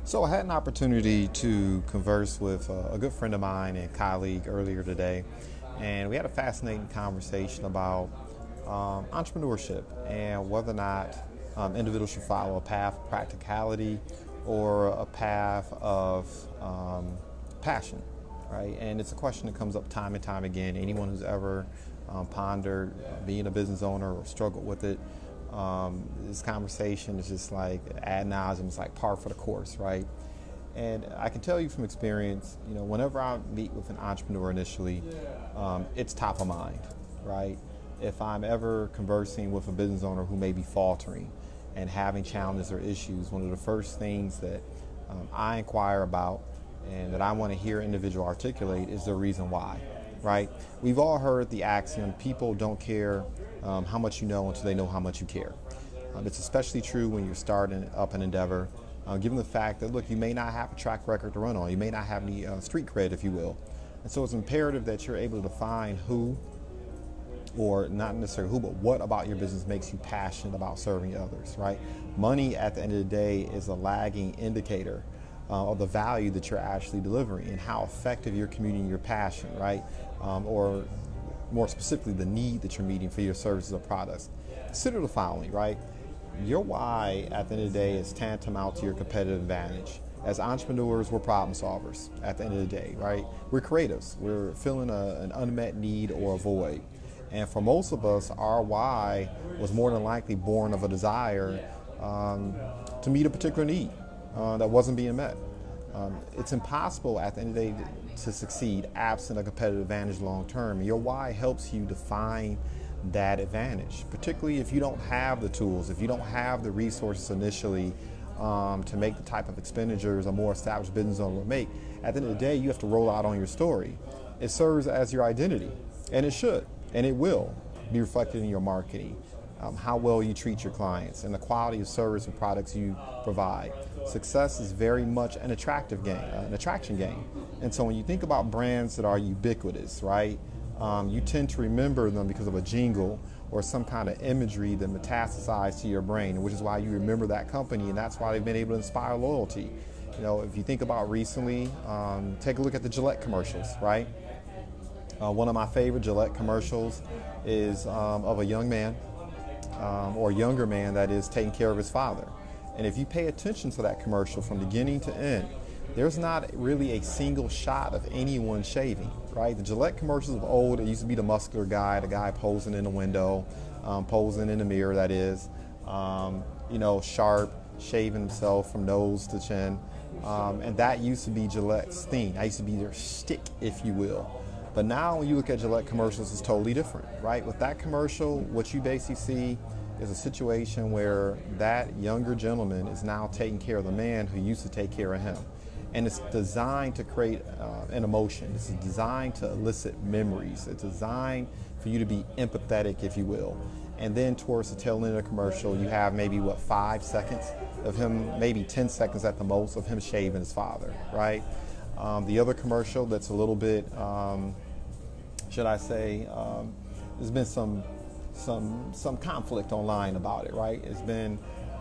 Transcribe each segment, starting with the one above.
So I had an opportunity to converse with a good friend of mine and colleague earlier today, and we had a fascinating conversation about entrepreneurship and whether or not individuals should follow a path of practicality or a path of passion, right? And it's a question that comes up time and time again. Anyone who's ever pondered being a business owner or struggled with it, this conversation is just like ad nauseum. It's like par for the course, right? And I can tell you from experience, whenever I meet with an entrepreneur initially, it's top of mind, right? If I'm ever conversing with a business owner who may be faltering and having challenges or issues, one of the first things that I inquire about and that I want to hear individual articulate is the reason why, right? We've all heard the axiom, people don't care how much you know until they know how much you care. It's especially true when you're starting up an endeavor, given the fact that, look, you may not have a track record to run on. You may not have any street cred, if you will. And so it's imperative that you're able to define who, or not necessarily who, but what about your business makes you passionate about serving others, right? Money, at the end of the day, is a lagging indicator of the value that you're actually delivering and how effective you're communicating your passion, right? Or more specifically, the need that you're meeting for your services or products. Consider the following, right? Your why, at the end of the day, is tantamount to your competitive advantage. As entrepreneurs, we're problem solvers at the end of the day, right? We're creatives. We're filling an unmet need or a void. And for most of us, our why was more than likely born of a desire to meet a particular need that wasn't being met. It's impossible at the end of the day to succeed absent a competitive advantage long term. Your why helps you define that advantage, particularly if you don't have the tools, if you don't have the resources initially to make the type of expenditures a more established business owner would make. At the end of the day, you have to roll out on your story. It serves as your identity, and it should, and it will be reflected in your marketing, how well you treat your clients, and the quality of service and products you provide. Success is very much an attraction game. And so when you think about brands that are ubiquitous, right, you tend to remember them because of a jingle or some kind of imagery that metastasizes to your brain, which is why you remember that company, and that's why they've been able to inspire loyalty. If you think about recently, take a look at the Gillette commercials, right? One of my favorite Gillette commercials is of a young man or younger man that is taking care of his father. And if you pay attention to that commercial from beginning to end, there's not really a single shot of anyone shaving, right? The Gillette commercials of old, it used to be the muscular guy, the guy posing in the window, posing in the mirror, that is, sharp, shaving himself from nose to chin. And that used to be Gillette's thing. That used to be their shtick, if you will. But now when you look at Gillette commercials, it's totally different, right? With that commercial, what you basically see is a situation where that younger gentleman is now taking care of the man who used to take care of him. And it's designed to create an emotion. It's designed to elicit memories. It's designed for you to be empathetic, if you will. And then towards the tail end of the commercial, you have maybe, 5 seconds of him, maybe 10 seconds at the most, of him shaving his father, right? The other commercial that's a little bit, there's been some conflict online about it, right? It's been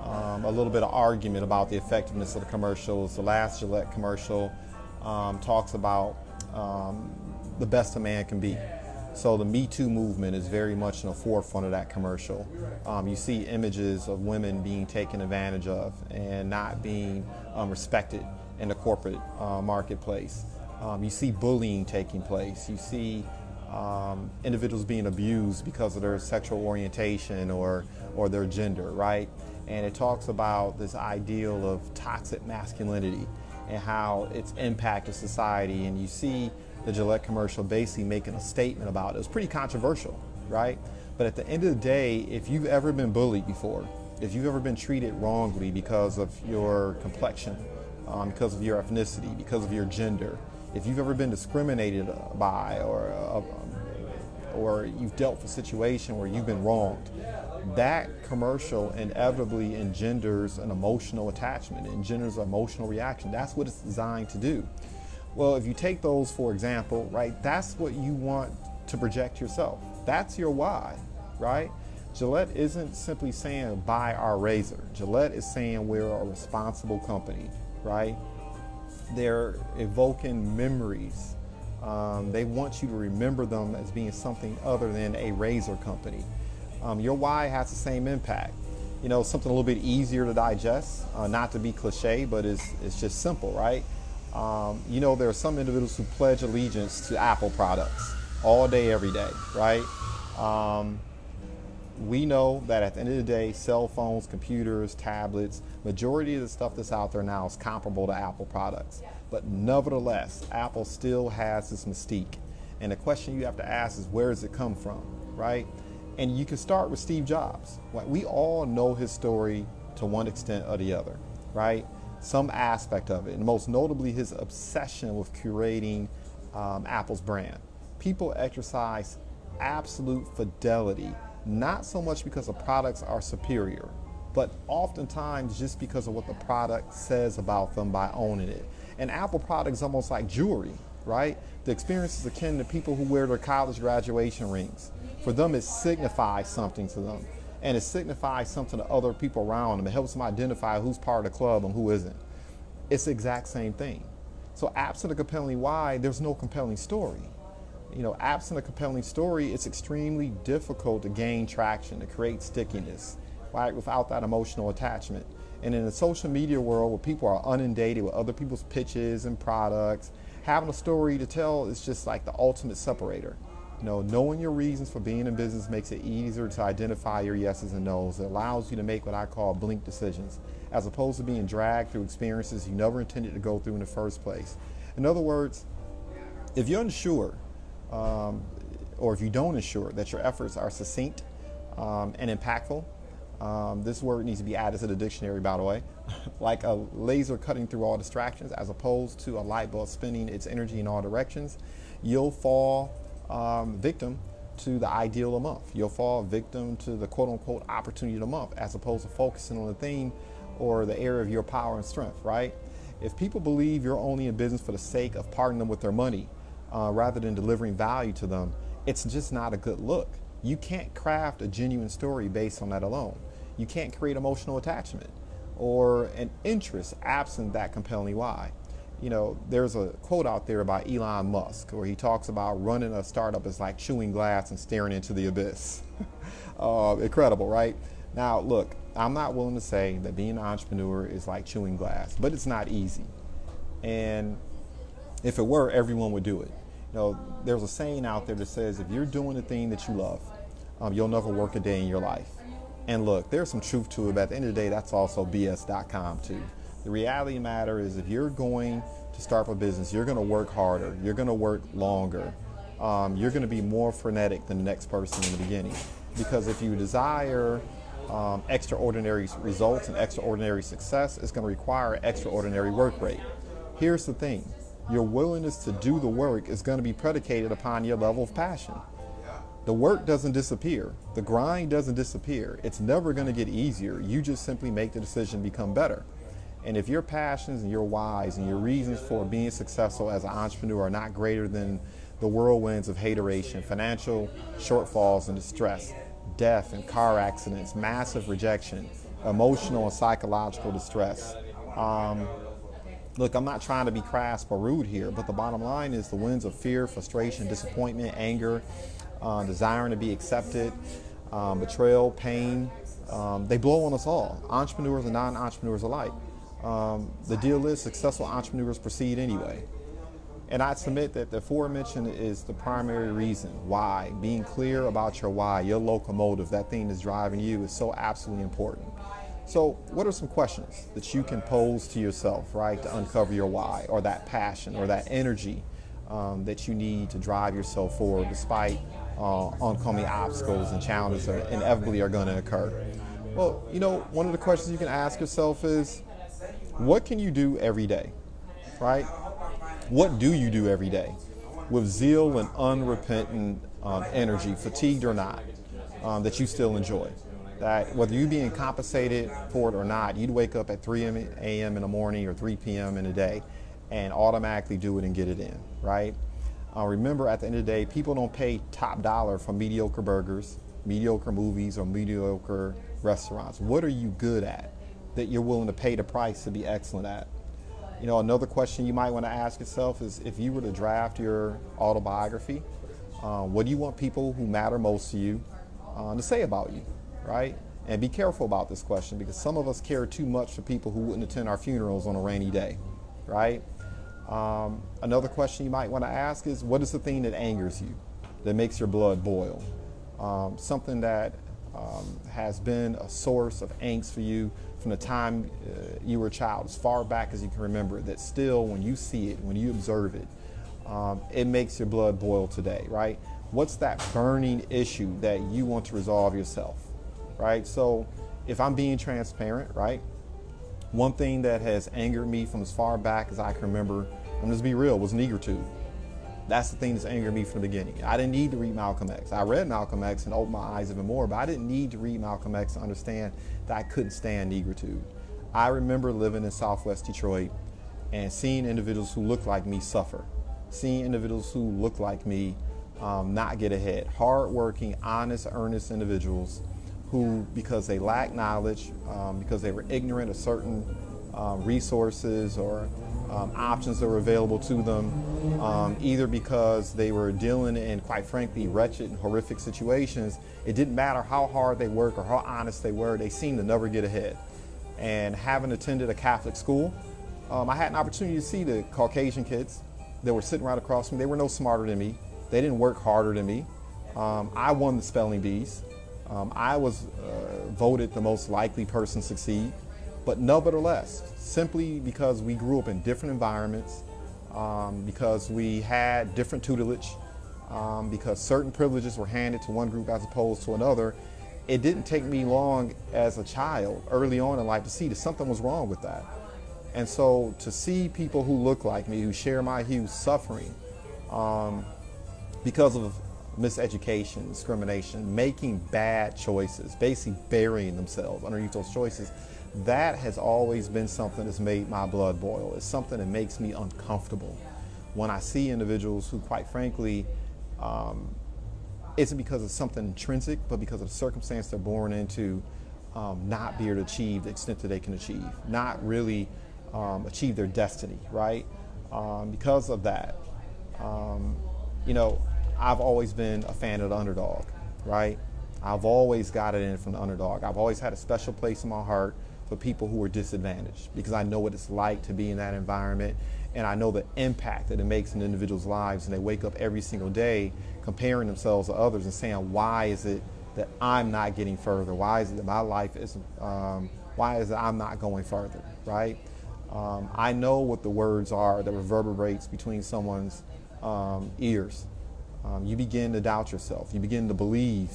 a little bit of argument about the effectiveness of the commercials. The last Gillette commercial talks about the best a man can be. So the Me Too movement is very much in the forefront of that commercial. You see images of women being taken advantage of and not being respected in the corporate marketplace. You see bullying taking place. You see individuals being abused because of their sexual orientation or their gender, right? And it talks about this ideal of toxic masculinity and how it's impacted society. And you see the Gillette commercial basically making a statement about it. It was pretty controversial, right? But at the end of the day, if you've ever been bullied before, if you've ever been treated wrongly because of your complexion, because of your ethnicity, because of your gender, if you've ever been discriminated by or you've dealt with a situation where you've been wronged, that commercial inevitably engenders an emotional attachment, engenders an emotional reaction. That's what it's designed to do. Well, if you take those, for example, right, that's what you want to project yourself. That's your why, right? Gillette isn't simply saying buy our razor. Gillette is saying we're a responsible company. right? They're evoking memories. They want you to remember them as being something other than a razor company. Your why has the same impact. Something a little bit easier to digest, not to be cliche, but it's just simple, right? There are some individuals who pledge allegiance to Apple products all day, every day, right? We know that at the end of the day, cell phones, computers, tablets, majority of the stuff that's out there now is comparable to Apple products. But nevertheless, Apple still has this mystique. And the question you have to ask is, where does it come from, right? And you can start with Steve Jobs. We all know his story to one extent or the other, right? Some aspect of it, and most notably his obsession with curating Apple's brand. People exercise absolute fidelity, not so much because the products are superior, but oftentimes just because of what the product says about them by owning it. And Apple products almost like jewelry, right? The experience is akin to people who wear their college graduation rings. For them, it signifies something to them, and it signifies something to other people around them. It helps them identify who's part of the club and who isn't. It's the exact same thing. So absent a compelling why, there's no compelling story. Absent a compelling story, it's extremely difficult to gain traction, to create stickiness, right, without that emotional attachment. And in the social media world where people are inundated with other people's pitches and products, having a story to tell is just like the ultimate separator. Knowing your reasons for being in business makes it easier to identify your yeses and nos. It allows you to make what I call blink decisions, as opposed to being dragged through experiences you never intended to go through in the first place. In other words, if you're unsure, or if you don't ensure that your efforts are succinct and impactful, this word needs to be added to the dictionary, by the way, like a laser cutting through all distractions, as opposed to a light bulb spinning its energy in all directions, you'll fall victim to the ideal of the month. You'll fall victim to the quote-unquote opportunity of the month, as opposed to focusing on the thing or the area of your power and strength, right? If people believe you're only in business for the sake of parting them with their money, rather than delivering value to them, it's just not a good look. You can't craft a genuine story based on that alone. You can't create emotional attachment or an interest absent that compelling why. There's a quote out there by Elon Musk where he talks about running a startup is like chewing glass and staring into the abyss. Incredible, right? Now, look, I'm not willing to say that being an entrepreneur is like chewing glass, but it's not easy. And if it were, everyone would do it. There's a saying out there that says, if you're doing the thing that you love, you'll never work a day in your life. And look, there's some truth to it, but at the end of the day, that's also BS.com too. The reality of the matter is, if you're going to start a business, you're going to work harder, you're going to work longer, you're going to be more frenetic than the next person in the beginning. Because if you desire extraordinary results and extraordinary success, it's going to require an extraordinary work rate. Here's the thing. Your willingness to do the work is going to be predicated upon your level of passion. The work doesn't disappear. The grind doesn't disappear. It's never going to get easier. You just simply make the decision to become better. And if your passions and your whys and your reasons for being successful as an entrepreneur are not greater than the whirlwinds of hateration, financial shortfalls and distress, death and car accidents, massive rejection, emotional and psychological distress, look, I'm not trying to be crass or rude here, but the bottom line is the winds of fear, frustration, disappointment, anger, desiring to be accepted, betrayal, pain, they blow on us all, entrepreneurs and non-entrepreneurs alike. The deal is successful entrepreneurs proceed anyway. And I submit that the aforementioned is the primary reason why being clear about your why, your locomotive, that thing that's driving you, is so absolutely important. So what are some questions that you can pose to yourself, right, to uncover your why, or that passion or that energy that you need to drive yourself forward despite oncoming obstacles and challenges that inevitably are going to occur? Well, one of the questions you can ask yourself is, what can you do every day, right? What do you do every day with zeal and unrepentant energy, fatigued or not, that you still enjoy? That whether you're being compensated for it or not, you'd wake up at 3 a.m. in the morning or 3 p.m. in the day and automatically do it and get it in, right? Remember, at the end of the day, people don't pay top dollar for mediocre burgers, mediocre movies, or mediocre restaurants. What are you good at that you're willing to pay the price to be excellent at? Another question you might want to ask yourself is, if you were to draft your autobiography, what do you want people who matter most to you to say about you, right? And be careful about this question, because some of us care too much for people who wouldn't attend our funerals on a rainy day, right? Another question you might want to ask is, what is the thing that angers you, that makes your blood boil? Something that has been a source of angst for you from the time you were a child, as far back as you can remember, that still, when you see it, when you observe it, it makes your blood boil today, right? What's that burning issue that you want to resolve yourself, right? So if I'm being transparent, right, one thing that has angered me from as far back as I can remember, I'm just be real, was negritude. That's the thing that's angered me from the beginning. I didn't need to read Malcolm X. I read Malcolm X and opened my eyes even more, but I didn't need to read Malcolm X to understand that I couldn't stand negritude. I remember living in Southwest Detroit and seeing individuals who looked like me suffer, seeing individuals who looked like me not get ahead. Hardworking, honest, earnest individuals who, because they lacked knowledge, because they were ignorant of certain resources or options that were available to them, either because they were dealing in, quite frankly, wretched and horrific situations, it didn't matter how hard they worked or how honest they were, they seemed to never get ahead. And having attended a Catholic school, I had an opportunity to see the Caucasian kids that were sitting right across from me. They were no smarter than me. They didn't work harder than me. I won the spelling bees. I was voted the most likely person to succeed. But nevertheless, simply because we grew up in different environments, because we had different tutelage, because certain privileges were handed to one group as opposed to another, it didn't take me long as a child, early on in life, to see that something was wrong with that. And so to see people who look like me, who share my hues, suffering because of miseducation, discrimination, making bad choices, basically burying themselves underneath those choices, that has always been something that's made my blood boil. It's something that makes me uncomfortable when I see individuals who, quite frankly, isn't because of something intrinsic, but because of the circumstance they're born into, not be able to achieve the extent that they can achieve, not really achieve their destiny, right? Because of that, I've always been a fan of the underdog, right? I've always got it in from the underdog. I've always had a special place in my heart for people who are disadvantaged, because I know what it's like to be in that environment, and I know the impact that it makes in individuals' lives, and they wake up every single day comparing themselves to others and saying, why is it that I'm not getting further? Why is it that my life is, why is it I'm not going further, right? I know what the words are that reverberates between someone's ears. You begin to doubt yourself. You begin to believe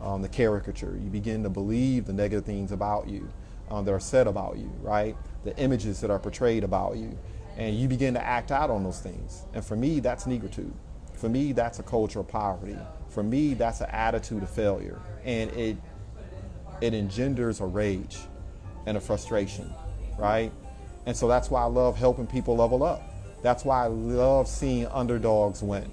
the caricature. You begin to believe the negative things about you that are said about you, right? The images that are portrayed about you. And you begin to act out on those things. And for me, that's negritude. For me, that's a culture of poverty. For me, that's an attitude of failure. And it engenders a rage and a frustration, right? And so that's why I love helping people level up. That's why I love seeing underdogs win,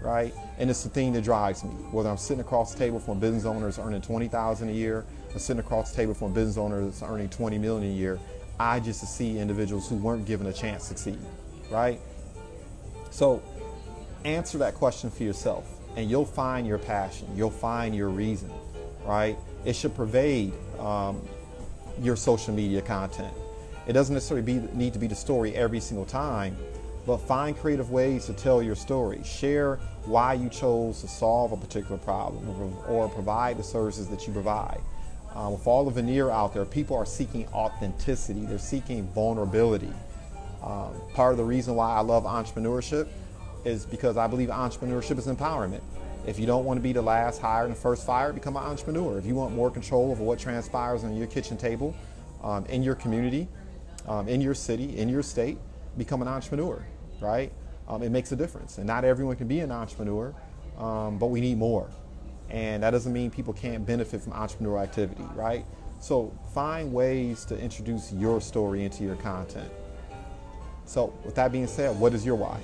right? And it's the thing that drives me. Whether I'm sitting across the table from a business owner that's earning $20,000 a year, or sitting across the table from a business owner that's earning $20 million a year, I just see individuals who weren't given a chance to succeed, right? So answer that question for yourself, and you'll find your passion. You'll find your reason, right? It should pervade your social media content. It doesn't necessarily need to be the story every single time, but find creative ways to tell your story. Share why you chose to solve a particular problem or provide the services that you provide. With all the veneer out there, people are seeking authenticity. They're seeking vulnerability. Part of the reason why I love entrepreneurship is because I believe entrepreneurship is empowerment. If you don't want to be the last hired and the first fired, become an entrepreneur. If you want more control over what transpires on your kitchen table, in your community, in your city, in your state, become an entrepreneur, right? It makes a difference. And not everyone can be an entrepreneur, but we need more. And that doesn't mean people can't benefit from entrepreneurial activity, right? So find ways to introduce your story into your content. So with that being said, what is your why?